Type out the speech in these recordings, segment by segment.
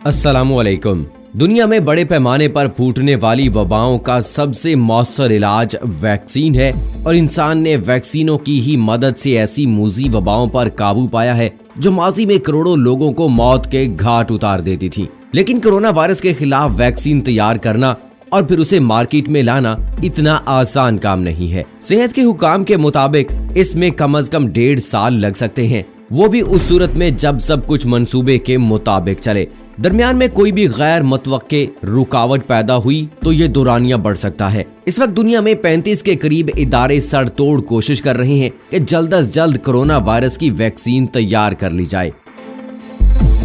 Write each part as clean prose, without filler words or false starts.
अस्सलामुअलैकुम। दुनिया में बड़े पैमाने पर फूटने वाली वबाओं का सबसे मौसर इलाज वैक्सीन है और इंसान ने वैक्सीनों की ही मदद से ऐसी मूजी वबाओं पर काबू पाया है जो माजी में करोड़ों लोगों को मौत के घाट उतार देती थी। लेकिन कोरोना वायरस के खिलाफ वैक्सीन तैयार करना और फिर उसे मार्केट में लाना इतना आसान काम नहीं है। सेहत के हुकाम के मुताबिक इसमें कम से कम 1.5 साल लग सकते हैं, वो भी उस सूरत में जब सब कुछ मंसूबे के मुताबिक चले। दरमियान में कोई भी गैर मुतवक्के रुकावट पैदा हुई तो ये दौरानिया बढ़ सकता है। इस वक्त दुनिया में 35 के करीब इदारे सर तोड़ कोशिश कर रहे हैं कि जल्द अज जल्द कोरोना वायरस की वैक्सीन तैयार कर ली जाए।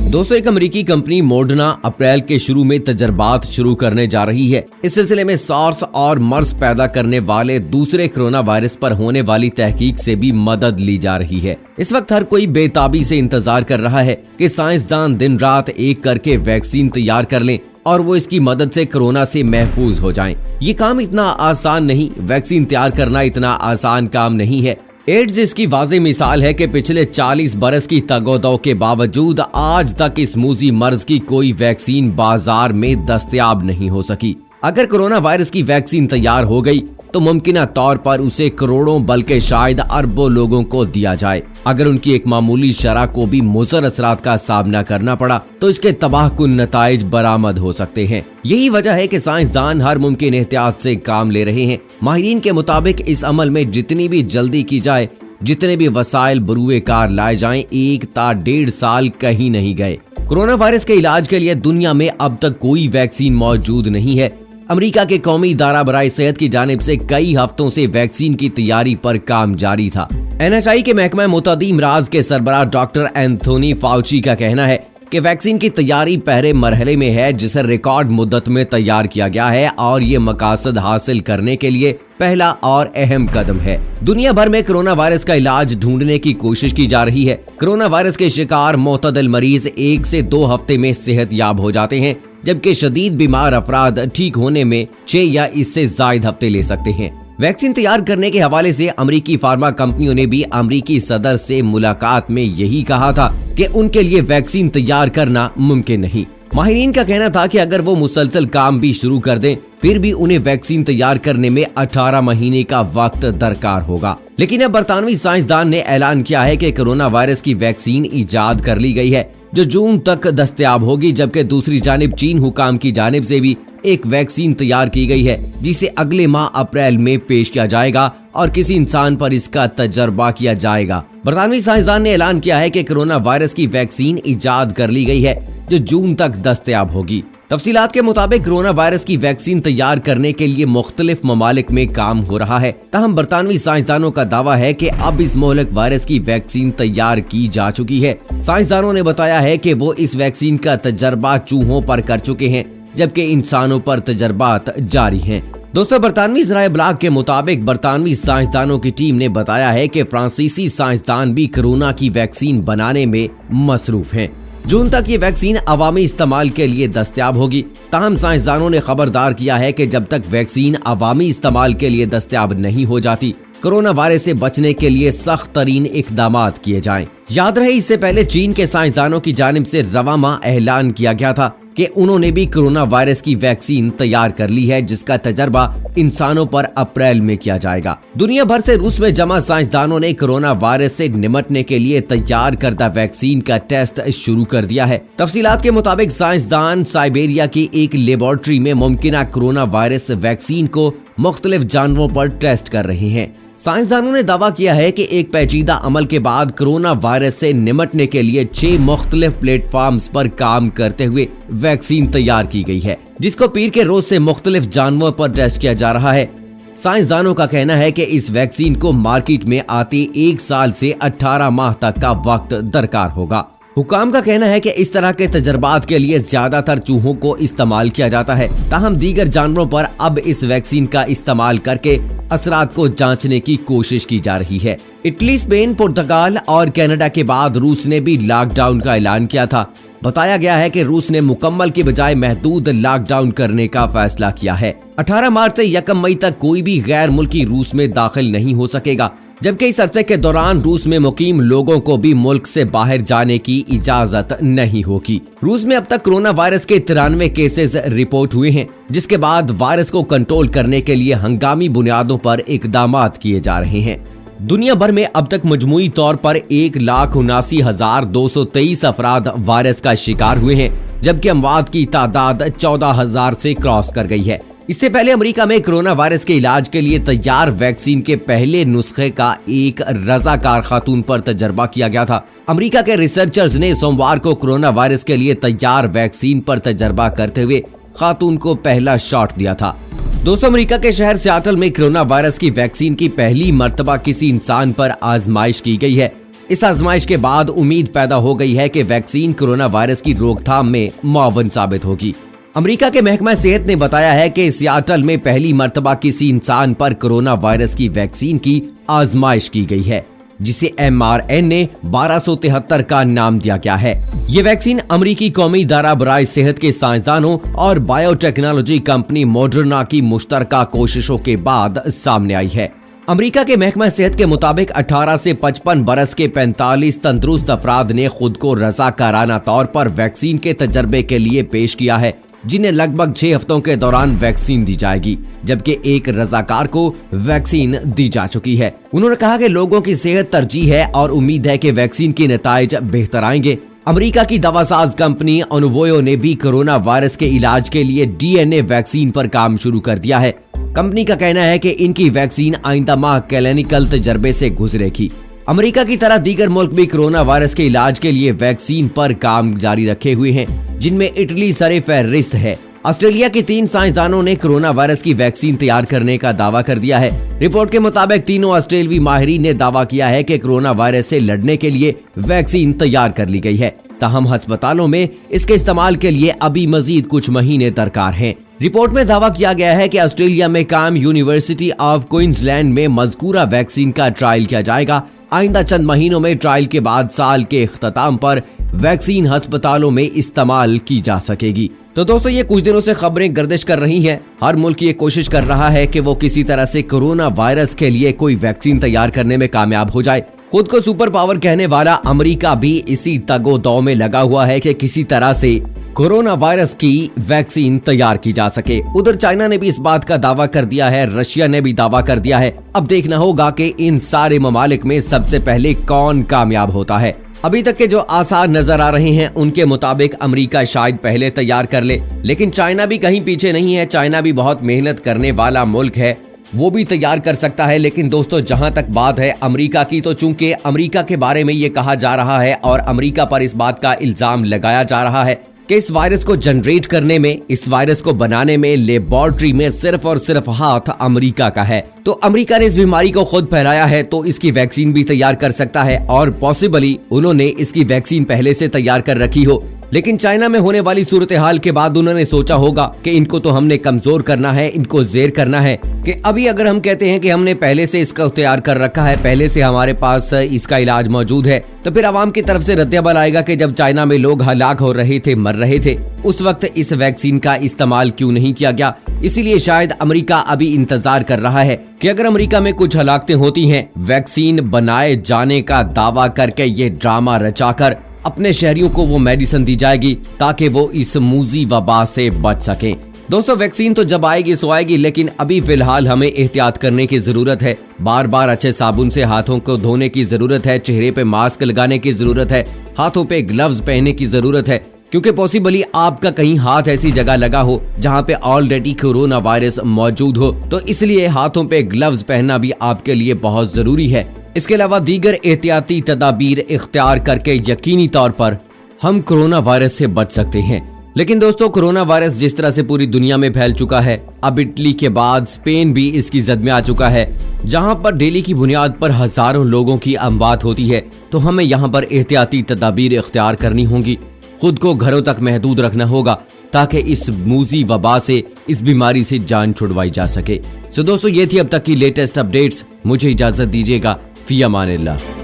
दोस्तों, एक अमेरिकी कंपनी मॉडर्ना अप्रैल के शुरू में तजर्बात शुरू करने जा रही है। इस सिलसिले में सार्स और मर्स पैदा करने वाले दूसरे कोरोना वायरस पर होने वाली तहकीक से भी मदद ली जा रही है। इस वक्त हर कोई बेताबी से इंतजार कर रहा है कि साइंसदान दिन रात एक करके वैक्सीन तैयार कर लें और वो इसकी मदद से कोरोना से महफूज हो जाएं। ये काम इतना आसान नहीं, वैक्सीन तैयार करना इतना आसान काम नहीं है। एड्स इसकी वाज़ेह मिसाल है कि पिछले 40 बरस की तगोदो के बावजूद आज तक इस मूजी मर्ज की कोई वैक्सीन बाजार में दस्तयाब नहीं हो सकी। अगर कोरोना वायरस की वैक्सीन तैयार हो गई तो मुमकिन तौर पर उसे करोड़ों बल्कि शायद अरबों लोगों को दिया जाए। अगर उनकी एक मामूली शरह को भी मुज़र असरात का सामना करना पड़ा तो इसके तबाहकुन नताइज बरामद हो सकते हैं। यही वजह है कि साइंसदान हर मुमकिन एहतियात से काम ले रहे हैं। माहिरीन के मुताबिक इस अमल में जितनी भी जल्दी की जाए, जितने भी वसाइल बरूए कार लाए जाएं, 1 ता 1.5 साल कहीं नहीं गए। कोरोना वायरस के इलाज के लिए दुनिया में अब तक कोई वैक्सीन मौजूद नहीं है। अमेरिका के कौमी इदारा बराए सेहत की जानिब से कई हफ्तों से वैक्सीन की तैयारी पर काम जारी था। NHI के महकमा मुतअद्दी अमराज के सरबराह डॉक्टर एंथोनी फाउची का कहना है कि वैक्सीन की तैयारी पहले मरहले में है, जिसे रिकॉर्ड मुद्दत में तैयार किया गया है और ये मकासद हासिल करने के लिए पहला और अहम कदम है। दुनिया भर में कोरोना वायरस का इलाज ढूंढने की कोशिश की जा रही है। कोरोना वायरस के शिकार मोतदल मरीज 1 से 2 हफ्ते में सेहतयाब हो जाते हैं, जबकि शदीद बीमार अफराद ठीक होने में 6 या इससे ज्यादा हफ्ते ले सकते हैं। वैक्सीन तैयार करने के हवाले से अमेरिकी फार्मा कंपनियों ने भी अमेरिकी सदर से मुलाकात में यही कहा था कि उनके लिए वैक्सीन तैयार करना मुमकिन नहीं। माहिरीन का कहना था कि अगर वो मुसलसल काम भी शुरू कर दें फिर भी उन्हें वैक्सीन तैयार करने में 18 महीने का वक्त दरकार होगा। लेकिन अब बरतानवी साइंसदान ने ऐलान किया है कि कोरोना वायरस की वैक्सीन इजाद कर ली गई है जो जून तक दस्तयाब होगी, जबकि दूसरी जानिब चीन हुकाम की जानिब से भी एक वैक्सीन तैयार की गई है जिसे अगले माह अप्रैल में पेश किया जाएगा और किसी इंसान पर इसका तजर्बा किया जाएगा। बरतानवी साइंसदान ने ऐलान किया है कि कोरोना वायरस की वैक्सीन इजाद कर ली गई है जो जून तक दस्तयाब होगी। तफसीलात के मुताबिक कोरोना वायरस की वैक्सीन तैयार करने के लिए मुख्तलिफ ममालिक में काम हो रहा है। ताहम बरतानवी साइंसदानों का दावा है कि अब इस मोहलक वायरस की वैक्सीन तैयार की जा चुकी है। साइंसदानों ने बताया है कि वो इस वैक्सीन का तजर्बा चूहों पर कर चुके हैं, जबकि इंसानों पर तजर्बात जारी हैं। दोस्तों, बरतानवी ज़राए इब्लाग के मुताबिक बरतानवी साइंसदानों की टीम ने बताया है कि फ्रांसीसी साइंसदान भी कोरोना की वैक्सीन बनाने में मसरूफ हैं। जून तक ये वैक्सीन अवामी इस्तेमाल के लिए दस्तयाब होगी। ताहम साइंसदानों ने खबरदार किया है कि जब तक वैक्सीन अवामी इस्तेमाल के लिए दस्तयाब नहीं हो जाती, कोरोना वायरस से बचने के लिए सख्त तरीन इकदामात किए जाएं। याद रहे, इससे पहले चीन के साइंसदानों की जानिब से रवा माह ऐलान किया गया था कि उन्होंने भी कोरोना वायरस की वैक्सीन तैयार कर ली है जिसका तजर्बा इंसानों पर अप्रैल में किया जाएगा। दुनिया भर से रूस में जमा साइंसदानों ने कोरोना वायरस से निपटने के लिए तैयार करदा वैक्सीन का टेस्ट शुरू कर दिया है। तफसीलात के मुताबिक साइंसदान साइबेरिया की एक लेबोरेटरी में मुमकिन कोरोना वायरस वैक्सीन को मुख्तलिफ जानवरों पर टेस्ट कर रहे हैं। साइंसदानों ने दावा किया है कि एक पेचीदा अमल के बाद कोरोना वायरस से निपटने के लिए 6 मुख्तलिफ प्लेटफॉर्म्स पर काम करते हुए वैक्सीन तैयार की गई है, जिसको पीर के रोज से मुख्तलिफ जानवरों पर टेस्ट किया जा रहा है। साइंसदानों का कहना है कि इस वैक्सीन को मार्केट में आते 1 साल से 18 माह तक का वक्त दरकार होगा। हुकाम का कहना है कि इस तरह के तजर्बात के लिए ज्यादातर चूहों को इस्तेमाल किया जाता है। ताहम दीगर जानवरों पर अब इस वैक्सीन का इस्तेमाल करके असरात को जांचने की कोशिश की जा रही है। इटली, स्पेन, पुर्तगाल और कनाडा के बाद रूस ने भी लॉकडाउन का ऐलान किया था। बताया गया है कि रूस ने मुकम्मल की बजाय महदूद लॉकडाउन करने का फैसला किया है। 18 मार्च से 1 मई तक कोई भी गैर मुल्की रूस में दाखिल नहीं हो सकेगा। जबकि इस अरसे के दौरान रूस में मुकीम लोगों को भी मुल्क से बाहर जाने की इजाजत नहीं होगी। रूस में अब तक कोरोना वायरस के 93 केसेस रिपोर्ट हुए हैं, जिसके बाद वायरस को कंट्रोल करने के लिए हंगामी बुनियादों पर इकदामात किए जा रहे हैं। दुनिया भर में अब तक मजमूई तौर पर 1,79,223 अफराद वायरस का शिकार हुए हैं, जबकि अमवात की तादाद 14,000 से क्रॉस कर गई है। इससे पहले अमेरिका में कोरोना वायरस के इलाज के लिए तैयार वैक्सीन के पहले नुस्खे का एक रजाकार खातून पर तजर्बा किया गया था। अमेरिका के रिसर्चर्स ने सोमवार को कोरोना वायरस के लिए तैयार वैक्सीन पर तजर्बा करते हुए खातून को पहला शॉट दिया था। दोस्तों, अमेरिका के शहर सियाटल में कोरोना वायरस की वैक्सीन की पहली मर्तबा किसी इंसान पर आजमाइश की गई है। इस आजमाइश के बाद उम्मीद पैदा हो गई है कि वैक्सीन कोरोना वायरस की रोकथाम में मुआवन साबित होगी। अमेरिका के महकमा सेहत ने बताया है कि सियाटल में पहली मर्तबा किसी इंसान पर कोरोना वायरस की वैक्सीन की आजमाइश की गई है, जिसे mRNA 1273 का नाम दिया गया है। ये वैक्सीन अमेरिकी कौमी इदारा बराए सेहत के साइंसदानों और बायोटेक्नोलॉजी कंपनी मॉडर्ना की मुश्तरका कोशिशों के बाद सामने आई है। अमेरिका के महकमा सेहत के मुताबिक 18 से 55 बरस के 45 तंदुरुस्त अफराद ने खुद को रज़ाकाराना तौर पर वैक्सीन के तजर्बे के लिए पेश किया है, जिन्हें लगभग 6 हफ्तों के दौरान वैक्सीन दी जाएगी, जबकि एक रजाकार को वैक्सीन दी जा चुकी है। उन्होंने कहा कि लोगों की सेहत तरजीह है और उम्मीद है कि वैक्सीन के नताइज बेहतर आएंगे। अमेरिका की दवासाज कंपनी अनुवोयो ने भी कोरोना वायरस के इलाज के लिए DNA वैक्सीन पर काम शुरू कर दिया है। कंपनी का कहना है कि इनकी वैक्सीन आइंदा माह क्लिनिकल तजर्बे से गुजरेगी। अमेरिका की तरह दीगर मुल्क भी कोरोना वायरस के इलाज के लिए वैक्सीन पर काम जारी रखे हुए हैं, जिनमें इटली सरे-फहरिस्त है। ऑस्ट्रेलिया के 3 साइंसदानों ने कोरोना वायरस की वैक्सीन तैयार करने का दावा कर दिया है। रिपोर्ट के मुताबिक तीनों ऑस्ट्रेलवी माहिरीन ने दावा किया है कि कोरोना वायरस से लड़ने के लिए वैक्सीन तैयार कर ली गई है। ताहम अस्पतालों में इसके इस्तेमाल के लिए अभी मजीद कुछ महीने दरकार हैं। रिपोर्ट में दावा किया गया है कि ऑस्ट्रेलिया में काम यूनिवर्सिटी ऑफ क्वींसलैंड में मजकूरा वैक्सीन का ट्रायल किया जाएगा। आइंदा चंद महीनों में ट्रायल के बाद साल के इख्तिताम पर वैक्सीन अस्पतालों में इस्तेमाल की जा सकेगी। तो दोस्तों, ये कुछ दिनों से खबरें गर्दिश कर रही हैं। हर मुल्क ये कोशिश कर रहा है कि वो किसी तरह से कोरोना वायरस के लिए कोई वैक्सीन तैयार करने में कामयाब हो जाए। खुद को सुपर पावर कहने वाला अमेरिका भी इसी तगो-दौ में लगा हुआ है कि किसी तरह से कोरोना वायरस की वैक्सीन तैयार की जा सके। उधर चाइना ने भी इस बात का दावा कर दिया है, रशिया ने भी दावा कर दिया है। अब देखना होगा कि इन सारे ममालिक में सबसे पहले कौन कामयाब होता है। अभी तक के जो आसार नजर आ रहे हैं उनके मुताबिक अमेरिका शायद पहले तैयार कर ले, लेकिन चाइना भी कहीं पीछे नहीं है। चाइना भी बहुत मेहनत करने वाला मुल्क है, वो भी तैयार कर सकता है। लेकिन दोस्तों, जहां तक बात है अमेरिका की, तो चूंकि अमेरिका के बारे में ये कहा जा रहा है और अमेरिका पर इस बात का इल्जाम लगाया जा रहा है कि इस वायरस को जनरेट करने में, इस वायरस को बनाने में लेबोरेटरी में सिर्फ और सिर्फ हाथ अमेरिका का है। तो अमेरिका ने इस बीमारी को खुद फैलाया है, तो इसकी वैक्सीन भी तैयार कर सकता है और पॉसिबली उन्होंने इसकी वैक्सीन पहले से तैयार कर रखी हो। लेकिन चाइना में होने वाली सूरत हाल के बाद उन्होंने सोचा होगा कि इनको तो हमने कमजोर करना है, इनको ज़ेर करना है। कि अभी अगर हम कहते हैं कि हमने पहले से इसका तैयार कर रखा है, पहले से हमारे पास इसका इलाज मौजूद है, तो फिर आवाम की तरफ से रद्द-ए-अमल आएगा कि जब चाइना में लोग हलाक हो रहे थे, मर रहे थे, उस वक्त इस वैक्सीन का इस्तेमाल क्यों नहीं किया गया। इसीलिए शायद अमेरिका अभी इंतजार कर रहा है कि अगर अमेरिका में कुछ हलाकतें होती हैं, वैक्सीन बनाए जाने का दावा करके ये ड्रामा रचाकर अपने शहरियों को वो मेडिसिन दी जाएगी ताकि वो इस मूजी वबा से बच सकें। दोस्तों, वैक्सीन तो जब आएगी सो आएगी, लेकिन अभी फिलहाल हमें एहतियात करने की जरूरत है। बार बार अच्छे साबुन से हाथों को धोने की जरूरत है, चेहरे पे मास्क लगाने की जरूरत है, हाथों पे ग्लव्स पहनने की जरूरत है, क्योंकि पॉसिबली आपका कहीं हाथ ऐसी जगह लगा हो जहां पे ऑलरेडी कोरोना वायरस मौजूद हो, तो इसलिए हाथों पे ग्लव्स पहनना भी आपके लिए बहुत जरूरी है। इसके अलावा दीगर एहतियाती तदाबीर इख्तियार करके यकीनी तौर पर हम कोरोना वायरस से बच सकते हैं। लेकिन दोस्तों, कोरोना वायरस जिस तरह से पूरी दुनिया में फैल चुका है, अब इटली के बाद स्पेन भी इसकी जद में आ चुका है, जहां पर डेली की बुनियाद पर हजारों लोगों की अमवात होती है। तो हमें यहाँ पर एहतियाती तदाबीर इख्तियार करनी होंगी, खुद को घरों तक महदूद रखना होगा ताकि इस मूजी वबा से, इस बीमारी से जान छुड़वाई जा सके। सो दोस्तों, ये थी अब तक की लेटेस्ट अपडेट्स। मुझे इजाजत दीजिएगा। फी अमानिल्लाह।